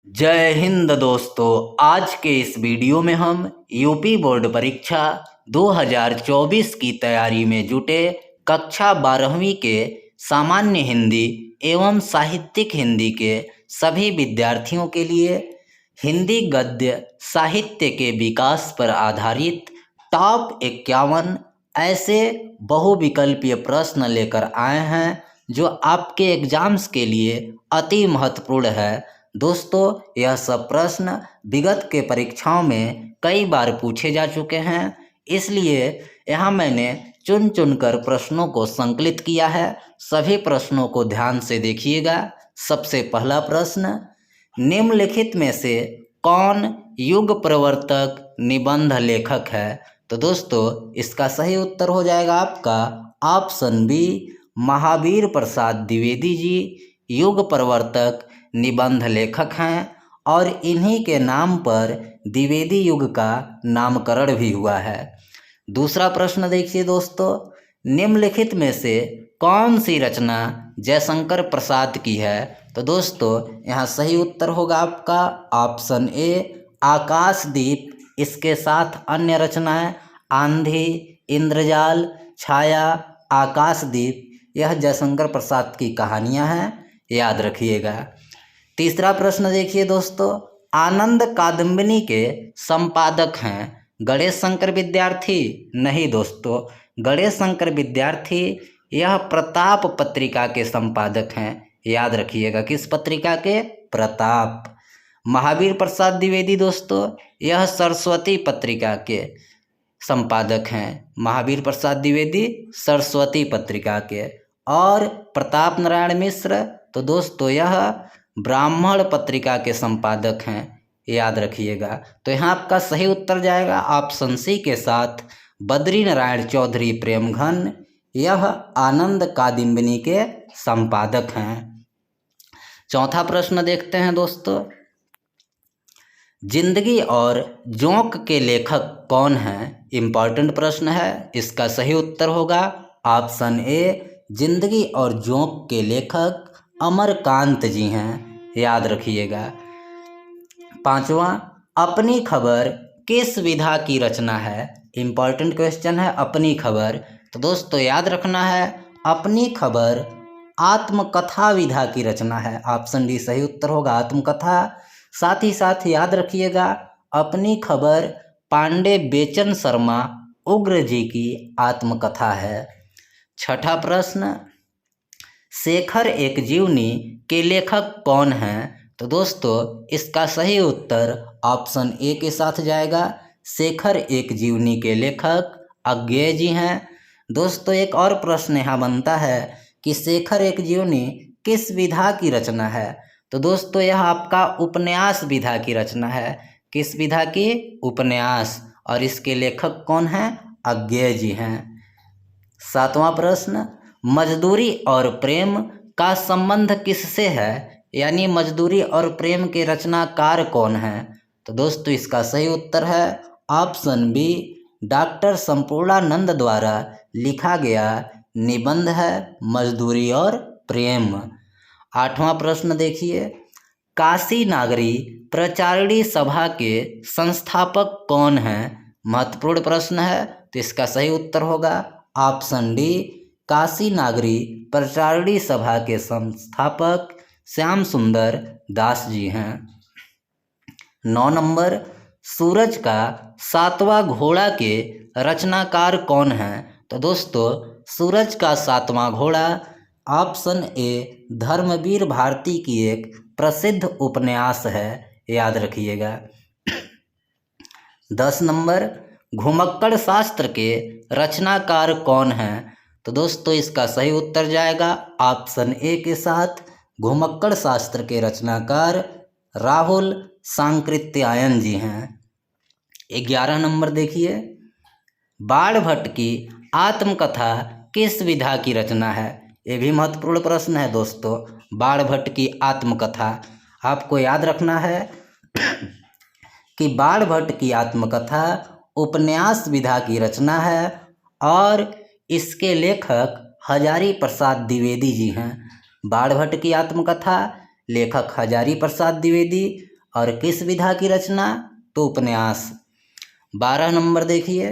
जय हिंद दोस्तों। आज के इस वीडियो में हम यूपी बोर्ड परीक्षा 2024 की तैयारी में जुटे कक्षा 12वीं के सामान्य हिंदी एवं साहित्यिक हिंदी के सभी विद्यार्थियों के लिए हिंदी गद्य साहित्य के विकास पर आधारित टॉप 51 ऐसे बहुविकल्पीय प्रश्न लेकर आए हैं जो आपके एग्जाम्स के लिए अति महत्वपूर्ण है। दोस्तों, यह सब प्रश्न विगत के परीक्षाओं में कई बार पूछे जा चुके हैं, इसलिए यहाँ मैंने चुन चुनकर प्रश्नों को संकलित किया है। सभी प्रश्नों को ध्यान से देखिएगा। सबसे पहला प्रश्न, निम्नलिखित में से कौन युग प्रवर्तक निबंध लेखक है? तो दोस्तों, इसका सही उत्तर हो जाएगा आपका ऑप्शन बी, महावीर प्रसाद द्विवेदी जी युग प्रवर्तक निबंध लेखक हैं और इन्हीं के नाम पर द्विवेदी युग का नामकरण भी हुआ है। दूसरा प्रश्न देखिए दोस्तों, निम्नलिखित में से कौन सी रचना जयशंकर प्रसाद की है? तो दोस्तों, यहाँ सही उत्तर होगा आपका ऑप्शन ए, आकाशदीप। इसके साथ अन्य रचनाएं आंधी, इंद्रजाल, छाया, आकाशदीप, यह जयशंकर प्रसाद की कहानियां हैं, याद रखिएगा। तीसरा प्रश्न देखिए दोस्तों, आनंद कादम्बिनी के संपादक हैं गणेश शंकर विद्यार्थी? नहीं दोस्तों, गणेश शंकर विद्यार्थी यह प्रताप पत्रिका के संपादक हैं, याद रखिएगा। किस पत्रिका के? प्रताप। महावीर प्रसाद द्विवेदी दोस्तों यह सरस्वती पत्रिका के संपादक हैं। महावीर प्रसाद द्विवेदी सरस्वती पत्रिका के। और प्रताप नारायण मिश्र तो दोस्तों यह ब्राह्मण पत्रिका के संपादक हैं, याद रखिएगा। तो यहाँ आपका सही उत्तर जाएगा ऑप्शन सी के साथ बद्री नारायण चौधरी प्रेमघन, यह आनंद कादम्बिनी के संपादक हैं। चौथा प्रश्न देखते हैं दोस्तों, जिंदगी और जोंक के लेखक कौन हैं? इम्पॉर्टेंट प्रश्न है। इसका सही उत्तर होगा ऑप्शन ए, जिंदगी और जोंक के लेखक अमरकांत जी हैं, याद रखिएगा। पांचवा, अपनी खबर किस विधा की रचना है? इम्पॉर्टेंट क्वेश्चन है अपनी खबर। तो दोस्तों याद रखना है, अपनी खबर आत्मकथा विधा की रचना है। ऑप्शन डी सही उत्तर होगा आत्मकथा। साथ ही साथ याद रखिएगा, अपनी खबर पांडे बेचन शर्मा उग्र जी की आत्मकथा है। छठा प्रश्न, शेखर एक जीवनी के लेखक कौन हैं? तो दोस्तों इसका सही उत्तर ऑप्शन ए के साथ जाएगा, शेखर एक जीवनी के लेखक अज्ञेय जी हैं। दोस्तों एक और प्रश्न यहाँ बनता है कि शेखर एक जीवनी किस विधा की रचना है? तो दोस्तों यह आपका उपन्यास विधा की रचना है। किस विधा की? उपन्यास। और इसके लेखक कौन हैं? अज्ञेय जी हैं। सातवां प्रश्न, मजदूरी और प्रेम का संबंध किससे है? यानी मजदूरी और प्रेम के रचनाकार कौन हैं? तो दोस्तों इसका सही उत्तर है ऑप्शन बी, डॉक्टर संपूर्णानंद द्वारा लिखा गया निबंध है मजदूरी और प्रेम। आठवां प्रश्न देखिए, काशी नागरी प्रचारिणी सभा के संस्थापक कौन हैं? महत्वपूर्ण प्रश्न है, तो इसका सही उत्तर होगा ऑप्शन डी, काशी नागरी प्रचारिणी सभा के संस्थापक श्याम सुंदर दास जी हैं। 9 नंबर, सूरज का सातवां घोड़ा के रचनाकार कौन हैं? तो दोस्तों सूरज का सातवां घोड़ा ऑप्शन ए, धर्मवीर भारती की एक प्रसिद्ध उपन्यास है, याद रखिएगा। 10 नंबर, घुमक्कड़ शास्त्र के रचनाकार कौन हैं? तो दोस्तों इसका सही उत्तर जाएगा ऑप्शन ए के साथ, घुमक्कड़ शास्त्र के रचनाकार राहुल सांकृत्यायन जी हैं। 11 नंबर देखिए, बाणभट्ट की आत्मकथा किस विधा की रचना है? ये भी महत्वपूर्ण प्रश्न है दोस्तों। बाणभट्ट की आत्मकथा आपको याद रखना है कि बाणभट्ट की आत्मकथा उपन्यास विधा की रचना है और इसके लेखक हजारी प्रसाद द्विवेदी जी हैं। बाणभट्ट की आत्मकथा लेखक हजारी प्रसाद द्विवेदी और किस विधा की रचना? तो उपन्यास। 12 नंबर देखिए,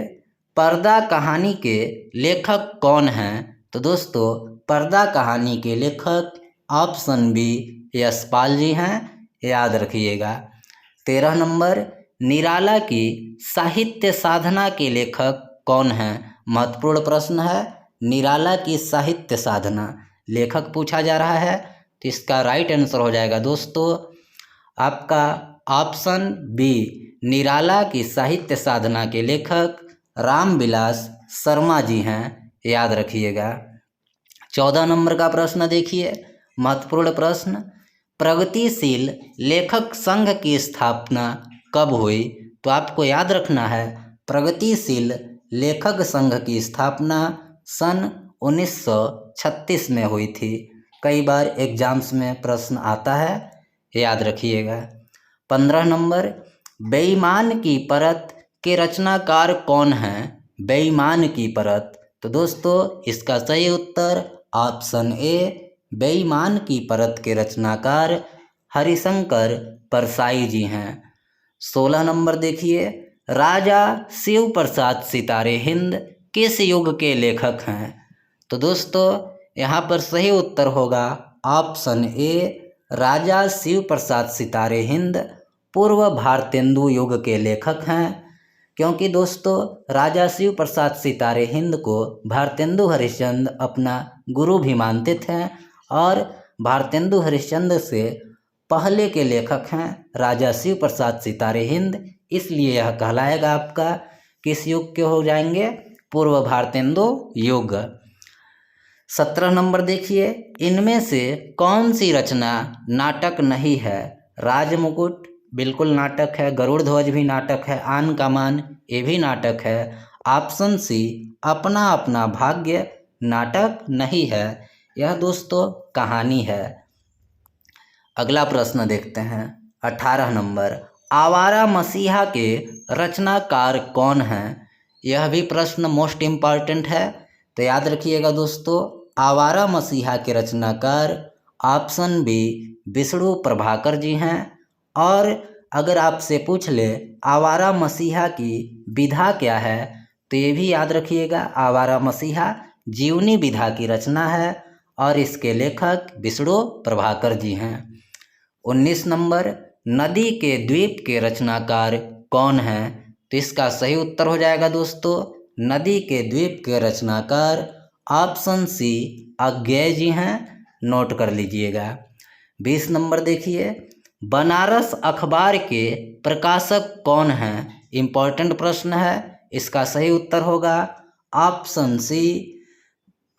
पर्दा कहानी के लेखक कौन हैं? तो दोस्तों पर्दा कहानी के लेखक ऑप्शन बी यशपाल जी हैं, याद रखिएगा। 13 नंबर, निराला की साहित्य साधना के लेखक कौन हैं? महत्वपूर्ण प्रश्न है, निराला की साहित्य साधना लेखक पूछा जा रहा है, तो इसका राइट आंसर हो जाएगा दोस्तों आपका ऑप्शन बी, निराला की साहित्य साधना के लेखक रामविलास शर्मा जी हैं, याद रखिएगा। 14 नंबर का प्रश्न देखिए, महत्वपूर्ण प्रश्न, प्रगतिशील लेखक संघ की स्थापना कब हुई? तो आपको याद रखना है, प्रगतिशील लेखक संघ की स्थापना सन 1936 में हुई थी। कई बार एग्जाम्स में प्रश्न आता है, याद रखिएगा। 15 नंबर, बेईमान की परत के रचनाकार कौन हैं? बेईमान की परत, तो दोस्तों इसका सही उत्तर ऑप्शन ए, बेईमान की परत के रचनाकार हरिशंकर परसाई जी हैं। 16 नंबर देखिए, राजा शिव प्रसाद सितारे हिंद किस युग के लेखक हैं? तो दोस्तों यहाँ पर सही उत्तर होगा ऑप्शन ए, राजा शिव प्रसाद सितारे हिंद पूर्व भारतेंदु युग के लेखक हैं, क्योंकि दोस्तों राजा शिव प्रसाद सितारे हिंद को भारतेंदु हरिश्चंद्र अपना गुरु भी मानते थे और भारतेंदु हरिश्चंद्र से पहले के लेखक हैं राजा शिव प्रसाद सितारे हिंद, इसलिए यह कहलाएगा आपका किस युग के हो जाएंगे? पूर्व भारतेंदु युग। 17 नंबर देखिए, इनमें से कौन सी रचना नाटक नहीं है? राजमुकुट बिल्कुल नाटक है, गरुड़ ध्वज भी नाटक है, आन का मान ये भी नाटक है। ऑप्शन सी, अपना अपना भाग्य नाटक नहीं है, यह दोस्तों कहानी है। अगला प्रश्न देखते हैं, 18 नंबर, आवारा मसीहा के रचनाकार कौन हैं? यह भी प्रश्न मोस्ट इम्पॉर्टेंट है, तो याद रखिएगा दोस्तों, आवारा मसीहा के रचनाकार ऑप्शन बी विष्णु प्रभाकर जी हैं। और अगर आपसे पूछ ले आवारा मसीहा की विधा क्या है, तो ये भी याद रखिएगा, आवारा मसीहा जीवनी विधा की रचना है और इसके लेखक विष्णु प्रभाकर जी हैं। 19 नंबर, नदी के द्वीप के रचनाकार कौन हैं? तो इसका सही उत्तर हो जाएगा दोस्तों, नदी के द्वीप के रचनाकार ऑप्शन सी अज्ञेय जी हैं, नोट कर लीजिएगा। 20 नंबर देखिए, बनारस अखबार के प्रकाशक कौन हैं? इम्पोर्टेंट प्रश्न है, इसका सही उत्तर होगा ऑप्शन सी,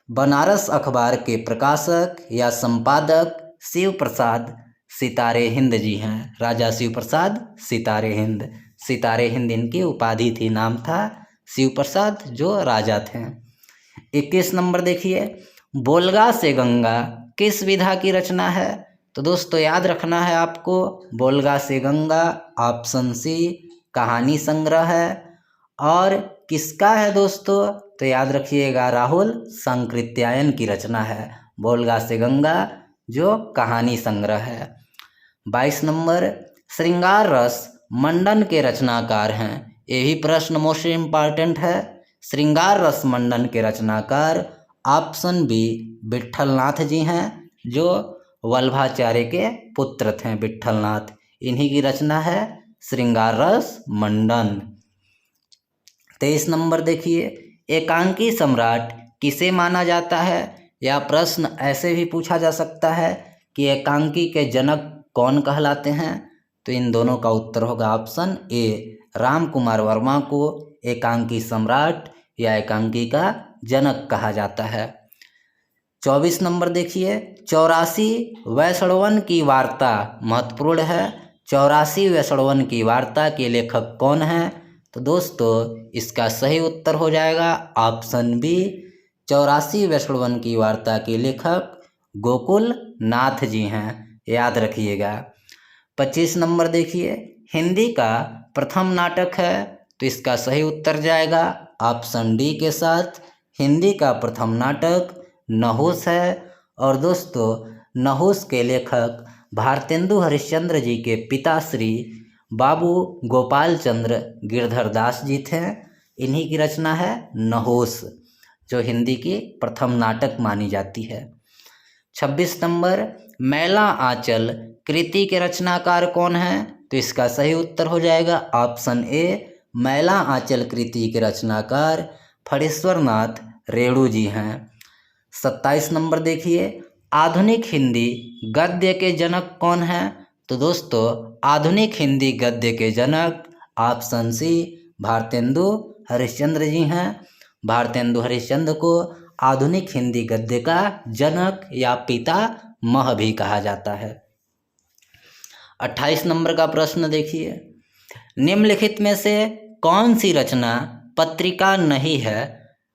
बनारस अखबार के प्रकाशक या संपादक शिव प्रसाद सितारे हिंद जी हैं, राजा शिव प्रसाद सितारे हिंद। सितारे हिंद इनकी उपाधि थी, नाम था शिव प्रसाद जो राजा थे। 21 नंबर देखिए, बोलगा से गंगा किस विधा की रचना है? तो दोस्तों याद रखना है आपको, बोलगा से गंगा ऑप्शन सी कहानी संग्रह है। और किसका है दोस्तों? तो याद रखिएगा, राहुल सांकृत्यायन की रचना है बोलगा से गंगा, जो कहानी संग्रह है। 22 नंबर, श्रृंगार रस मंडन के रचनाकार हैं। ये भी प्रश्न मोस्ट इम्पॉर्टेंट है, श्रृंगार रस मंडन के रचनाकार ऑप्शन बी विट्ठलनाथ जी हैं, जो वल्लभाचार्य के पुत्र थे विट्ठलनाथ, इन्हीं की रचना है श्रृंगार रस मंडन। 23 नंबर देखिए, एकांकी सम्राट किसे माना जाता है? यह प्रश्न ऐसे भी पूछा जा सकता है कि एकांकी के जनक कौन कहलाते हैं? तो इन दोनों का उत्तर होगा ऑप्शन ए, राम कुमार वर्मा को एकांकी सम्राट या एकांकी का जनक कहा जाता है। 24 नंबर देखिए, 84 वैष्णवन की वार्ता महत्वपूर्ण है, 84 वैष्णवन की वार्ता के लेखक कौन हैं? तो दोस्तों इसका सही उत्तर हो जाएगा ऑप्शन बी, 84 वैष्णवन की वार्ता के लेखक गोकुल नाथ जी हैं, याद रखिएगा। 25 नंबर देखिए, हिंदी का प्रथम नाटक है, तो इसका सही उत्तर जाएगा ऑप्शन डी के साथ, हिंदी का प्रथम नाटक नहुस है। और दोस्तों नहुस के लेखक भारतेंदु हरिश्चंद्र जी के पिता श्री बाबू गोपाल चंद्र गिरधर दास जी थे। इन्हीं की रचना है नहोश, जो हिंदी की प्रथम नाटक मानी जाती है। 26 नंबर, मैला आंचल कृति के रचनाकार कौन है? तो इसका सही उत्तर हो जाएगा ऑप्शन ए, मैला आंचल कृति के रचनाकार फणीश्वर नाथ रेणु जी हैं। 27 नंबर देखिए, आधुनिक हिंदी गद्य के जनक कौन हैं? तो दोस्तों आधुनिक हिंदी गद्य के जनक ऑप्शन सी, भारतेंदु हरिश्चंद्र जी हैं। भारतेंदु हरिश्चंद्र को आधुनिक हिंदी गद्य का जनक या पितामह भी कहा जाता है। 28 नंबर का प्रश्न देखिए, निम्नलिखित में से कौन सी रचना पत्रिका नहीं है?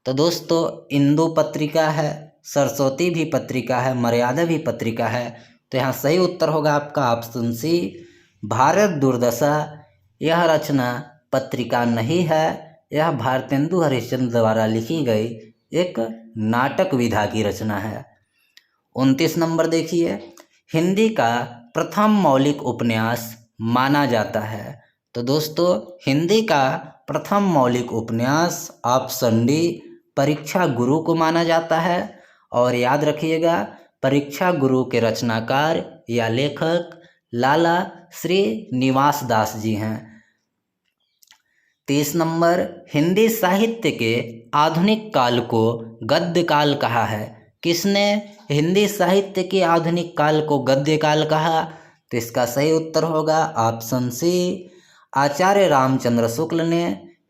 तो दोस्तों इंदु पत्रिका है, सरस्वती भी पत्रिका है, मर्यादा भी पत्रिका है। तो यहाँ सही उत्तर होगा आपका ऑप्शन सी, भारत दुर्दशा। यह रचना पत्रिका नहीं है, यह भारतेंदु हरिश्चंद्र द्वारा लिखी गई एक नाटक विधा की रचना है। 29 नंबर देखिए, हिंदी का प्रथम मौलिक उपन्यास माना जाता है। तो दोस्तों हिंदी का प्रथम मौलिक उपन्यास ऑप्शन डी, परीक्षा गुरु को माना जाता है। और याद रखिएगा परीक्षा गुरु के रचनाकार या लेखक लाला श्री निवास दास जी हैं। 30 नंबर, हिंदी साहित्य के आधुनिक काल को गद्य काल कहा है। किसने हिंदी साहित्य के आधुनिक काल को गद्य काल कहा? तो इसका सही उत्तर होगा ऑप्शन सी, आचार्य रामचंद्र शुक्ल ने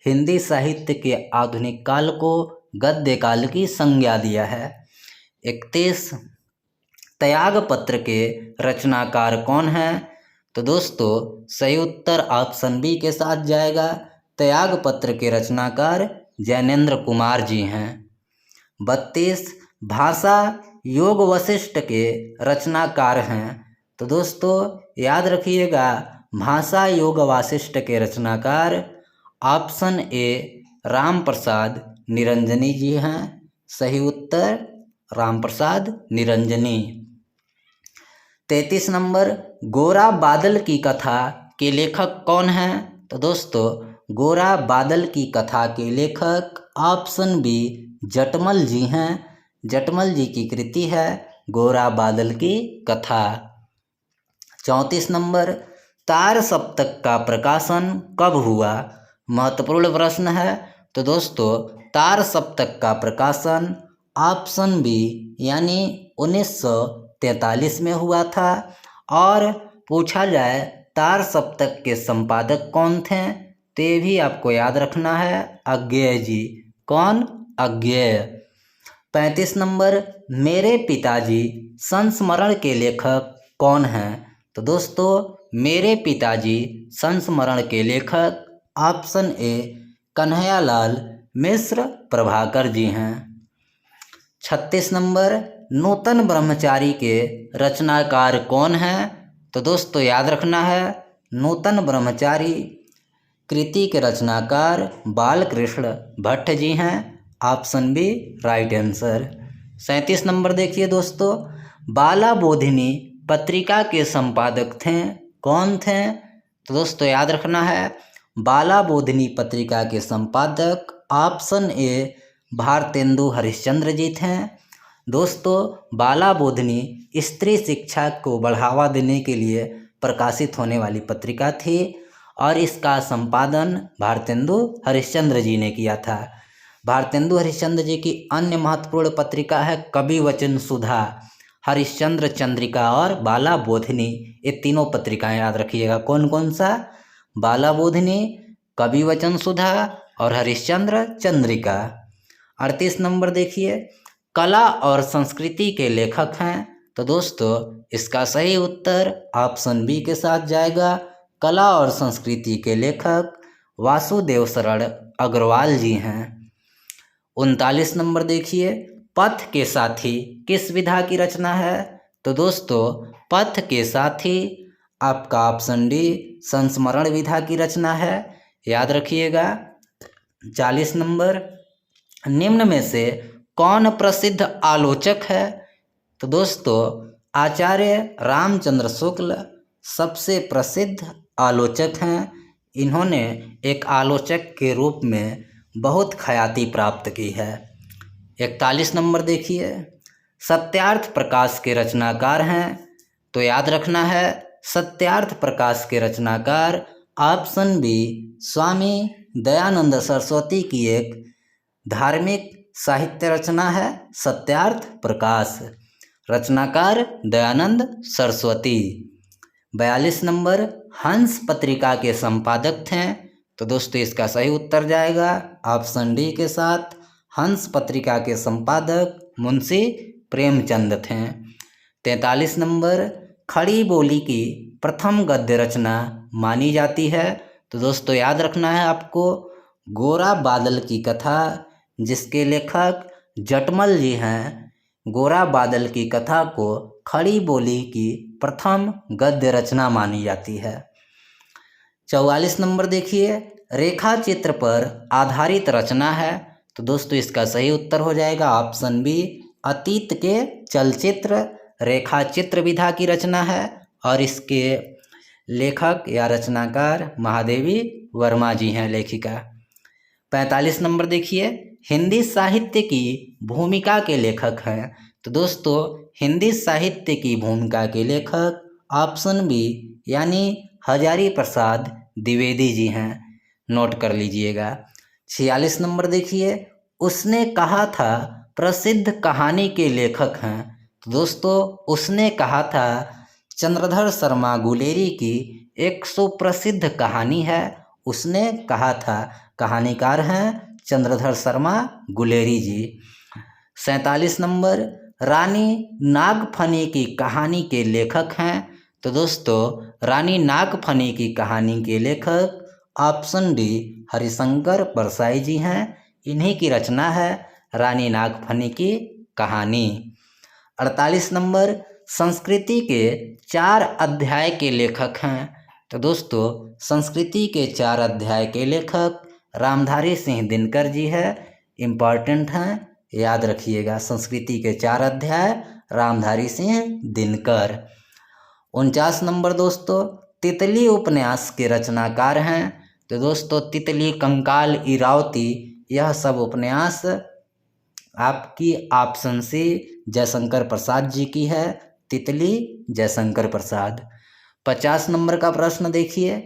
हिंदी साहित्य के आधुनिक काल को गद्य काल की संज्ञा दिया है। 31, त्याग पत्र के रचनाकार कौन हैं? तो दोस्तों सही उत्तर ऑप्शन बी के साथ जाएगा, त्याग पत्र के रचनाकार जैनेन्द्र कुमार जी हैं। 32, भाषा योग वशिष्ठ के रचनाकार हैं। तो दोस्तों याद रखिएगा भाषा योग वासिष्ठ के रचनाकार ऑप्शन ए, राम प्रसाद निरंजनी जी हैं। सही उत्तर राम प्रसाद निरंजनी। 33 नंबर, गोरा बादल की कथा के लेखक कौन हैं? तो दोस्तों गोरा बादल की कथा के लेखक ऑप्शन बी, जटमल जी हैं। जटमल जी की कृति है गोरा बादल की कथा। 34 नंबर, तार सप्तक का प्रकाशन कब हुआ? महत्वपूर्ण प्रश्न है। तो दोस्तों तार सप्तक का प्रकाशन ऑप्शन बी यानी 1943 में हुआ था। और पूछा जाए तार सप्तक के संपादक कौन थे, तो ये भी आपको याद रखना है, अज्ञेय जी। कौन? अज्ञेय। 35 नंबर, मेरे पिताजी संस्मरण के लेखक कौन हैं? तो दोस्तों मेरे पिताजी संस्मरण के लेखक ऑप्शन ए, कन्हैयालाल मिश्र प्रभाकर जी हैं। 36 नंबर, नूतन ब्रह्मचारी के रचनाकार कौन हैं? तो दोस्तों याद रखना है नूतन ब्रह्मचारी कृति के रचनाकार बालकृष्ण भट्ट जी हैं। Option B right answer. 37 number देखिए दोस्तों, बाला बोधिनी पत्रिका के संपादक थे, कौन थे? तो दोस्तों याद रखना है बाला बोधिनी पत्रिका के संपादक ऑप्शन ए, भारतेंदु हरिश्चंद्र जी थे। दोस्तों बाला बोधिनी स्त्री शिक्षा को बढ़ावा देने के लिए प्रकाशित होने वाली पत्रिका थी और इसका संपादन भारतेंदु हरिश्चंद्र जी ने किया था। भारतेंदु हरिश्चंद्र जी की अन्य महत्वपूर्ण पत्रिका है कवि वचन सुधा, हरिश्चंद्र चंद्रिका और बाला बोधिनी। ये तीनों पत्रिकाएं याद रखिएगा। कौन कौन सा? बाला बोधिनी, कवि वचन सुधा और हरिश्चंद्र चंद्रिका। 38 नंबर देखिए, कला और संस्कृति के लेखक हैं। तो दोस्तों इसका सही उत्तर ऑप्शन बी के साथ जाएगा, कला और संस्कृति के लेखक वासुदेव शरण अग्रवाल जी हैं। 39 नंबर देखिए, पथ के साथी किस विधा की रचना है? तो दोस्तों पथ के साथी आपका ऑप्शन डी, संस्मरण विधा की रचना है। याद रखिएगा। 40 नंबर, निम्न में से कौन प्रसिद्ध आलोचक है? तो दोस्तों आचार्य रामचंद्र शुक्ल सबसे प्रसिद्ध आलोचक हैं। इन्होंने एक आलोचक के रूप में बहुत ख्याति प्राप्त की है। 41 नंबर देखिए, सत्यार्थ प्रकाश के रचनाकार हैं। तो याद रखना है, सत्यार्थ प्रकाश के रचनाकार ऑप्शन बी स्वामी दयानंद सरस्वती की एक धार्मिक साहित्य रचना है सत्यार्थ प्रकाश। रचनाकार दयानंद सरस्वती। 42 नंबर, हंस पत्रिका के संपादक थे। तो दोस्तों इसका सही उत्तर जाएगा ऑप्शन डी के साथ, हंस पत्रिका के संपादक मुंशी प्रेमचंद थे। 43 नंबर, खड़ी बोली की प्रथम गद्य रचना मानी जाती है। तो दोस्तों याद रखना है आपको, गोरा बादल की कथा, जिसके लेखक जटमल जी हैं, गोरा बादल की कथा को खड़ी बोली की प्रथम गद्य रचना मानी जाती है। 44 नंबर देखिए, रेखा चित्र पर आधारित रचना है। तो दोस्तों इसका सही उत्तर हो जाएगा ऑप्शन बी, अतीत के चलचित्र रेखा चित्र विधा की रचना है और इसके लेखक या रचनाकार महादेवी वर्मा जी हैं लेखिका। 45 नंबर देखिए, हिंदी साहित्य की भूमिका के लेखक हैं। तो दोस्तों हिंदी साहित्य की भूमिका के लेखक ऑप्शन बी यानी हजारी प्रसाद द्विवेदी जी हैं, नोट कर लीजिएगा। 46 नंबर देखिए, उसने कहा था प्रसिद्ध कहानी के लेखक हैं। तो दोस्तों उसने कहा था चंद्रधर शर्मा गुलेरी की एक सुप्रसिद्ध कहानी है। उसने कहा था, कहानीकार हैं चंद्रधर शर्मा गुलेरी जी। 47 नंबर, रानी नागफनी की कहानी के लेखक हैं। तो दोस्तों रानी नागफनी की कहानी के लेखक ऑप्शन डी हरिशंकर परसाई जी हैं। इन्हीं की रचना है रानी नागफनी की कहानी। 48 नंबर, संस्कृति के 4 अध्याय के लेखक हैं। तो दोस्तों संस्कृति के 4 अध्याय के लेखक रामधारी सिंह दिनकर जी है, इम्पॉर्टेंट हैं, याद रखिएगा। संस्कृति के 4 अध्याय रामधारी सिंह दिनकर। 49 नंबर दोस्तों, तितली उपन्यास के रचनाकार हैं। तो दोस्तों तितली, कंकाल, इरावती, यह सब उपन्यास आपकी ऑप्शन सी जयशंकर प्रसाद जी की है। तितली जयशंकर प्रसाद। 50 नंबर का प्रश्न देखिए,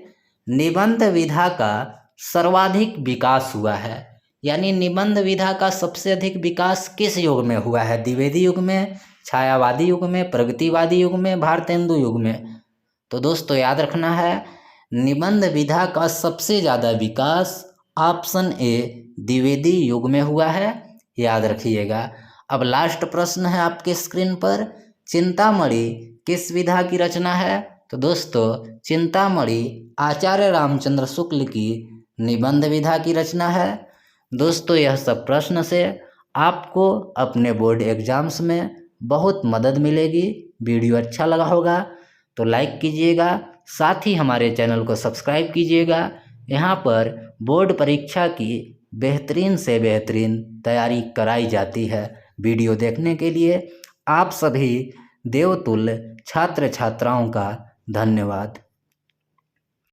निबंध विधा का सर्वाधिक विकास हुआ है, यानी निबंध विधा का सबसे अधिक विकास किस युग में हुआ है? द्विवेदी युग में, छायावादी युग में, प्रगतिवादी युग में, भारतेंदु युग में? तो दोस्तों याद रखना है, निबंध विधा का सबसे ज़्यादा विकास ऑप्शन ए द्विवेदी युग में हुआ है, याद रखिएगा। अब लास्ट प्रश्न है आपके स्क्रीन पर, चिंतामणि किस विधा की रचना है? तो दोस्तों चिंतामणि आचार्य रामचंद्र शुक्ल की निबंध विधा की रचना है। दोस्तों यह सब प्रश्न से आपको अपने बोर्ड एग्जाम्स में बहुत मदद मिलेगी। वीडियो अच्छा लगा होगा तो लाइक कीजिएगा, साथ ही हमारे चैनल को सब्सक्राइब कीजिएगा। यहाँ पर बोर्ड परीक्षा की बेहतरीन से बेहतरीन तैयारी कराई जाती है। वीडियो देखने के लिए आप सभी देवतुल्य छात्र छात्राओं का धन्यवाद।